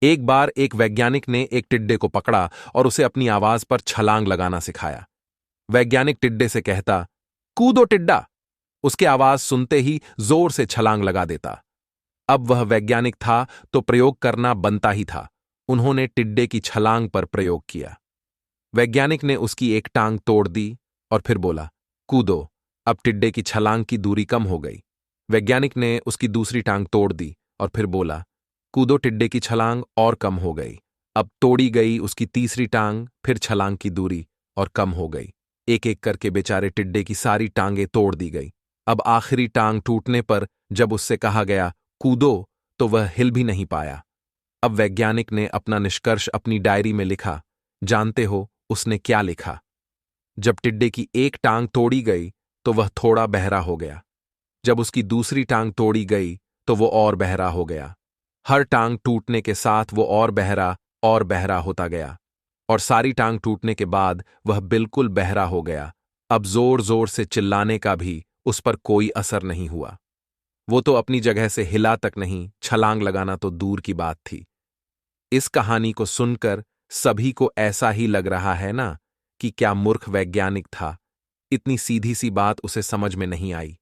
एक बार एक वैज्ञानिक ने एक टिड्डे को पकड़ा और उसे अपनी आवाज पर छलांग लगाना सिखाया। वैज्ञानिक टिड्डे से कहता, कूदो टिड्डा। उसकी आवाज सुनते ही जोर से छलांग लगा देता। अब वह वैज्ञानिक था तो प्रयोग करना बनता ही था। उन्होंने टिड्डे की छलांग पर प्रयोग किया। वैज्ञानिक ने उसकी एक टांग तोड़ दी और फिर बोला, कूदो। अब टिड्डे की छलांग की दूरी कम हो गई। वैज्ञानिक ने उसकी दूसरी टांग तोड़ दी और फिर बोला, कूदो। टिड्डे की छलांग और कम हो गई। अब तोड़ी गई उसकी तीसरी टांग, फिर छलांग की दूरी और कम हो गई। एक एक करके बेचारे टिड्डे की सारी टांगें तोड़ दी गई। अब आखिरी टांग टूटने पर जब उससे कहा गया कूदो, तो वह हिल भी नहीं पाया। अब वैज्ञानिक ने अपना निष्कर्ष अपनी डायरी में लिखा। जानते हो उसने क्या लिखा? जब टिड्डे की एक टांग तोड़ी गई तो वह थोड़ा बहरा हो गया। जब उसकी दूसरी टांग तोड़ी गई तो वो और बहरा हो गया। हर टांग टूटने के साथ वो और बहरा होता गया और सारी टांग टूटने के बाद वह बिल्कुल बहरा हो गया। अब जोर जोर से चिल्लाने का भी उस पर कोई असर नहीं हुआ। वो तो अपनी जगह से हिला तक नहीं, छलांग लगाना तो दूर की बात थी। इस कहानी को सुनकर सभी को ऐसा ही लग रहा है ना कि क्या मूर्ख वैज्ञानिक था, इतनी सीधी सी बात उसे समझ में नहीं आई।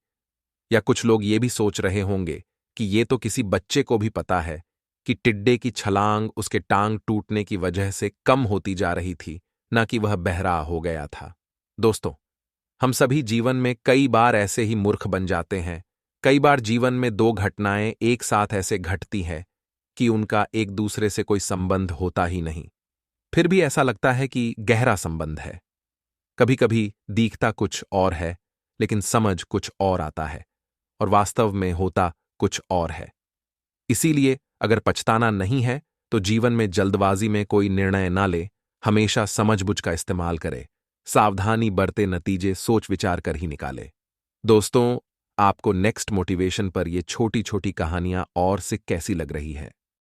या कुछ लोग ये भी सोच रहे होंगे कि ये तो किसी बच्चे को भी पता है कि टिड्डे की छलांग उसके टांग टूटने की वजह से कम होती जा रही थी, ना कि वह बहरा हो गया था। दोस्तों, हम सभी जीवन में कई बार ऐसे ही मूर्ख बन जाते हैं। कई बार जीवन में दो घटनाएं एक साथ ऐसे घटती हैं कि उनका एक दूसरे से कोई संबंध होता ही नहीं। फिर भी ऐसा लगता है कि गहरा संबंध है। कभी कभी दिखता कुछ और है, लेकिन समझ कुछ और आता है और वास्तव में होता कुछ और है। इसीलिए अगर पछताना नहीं है तो जीवन में जल्दबाजी में कोई निर्णय ना ले, हमेशा समझबूझ का इस्तेमाल करे, सावधानी बरते, नतीजे सोच विचार कर ही निकाले। दोस्तों, आपको नेक्स्ट मोटिवेशन पर ये छोटी छोटी कहानियां और से कैसी लग रही है?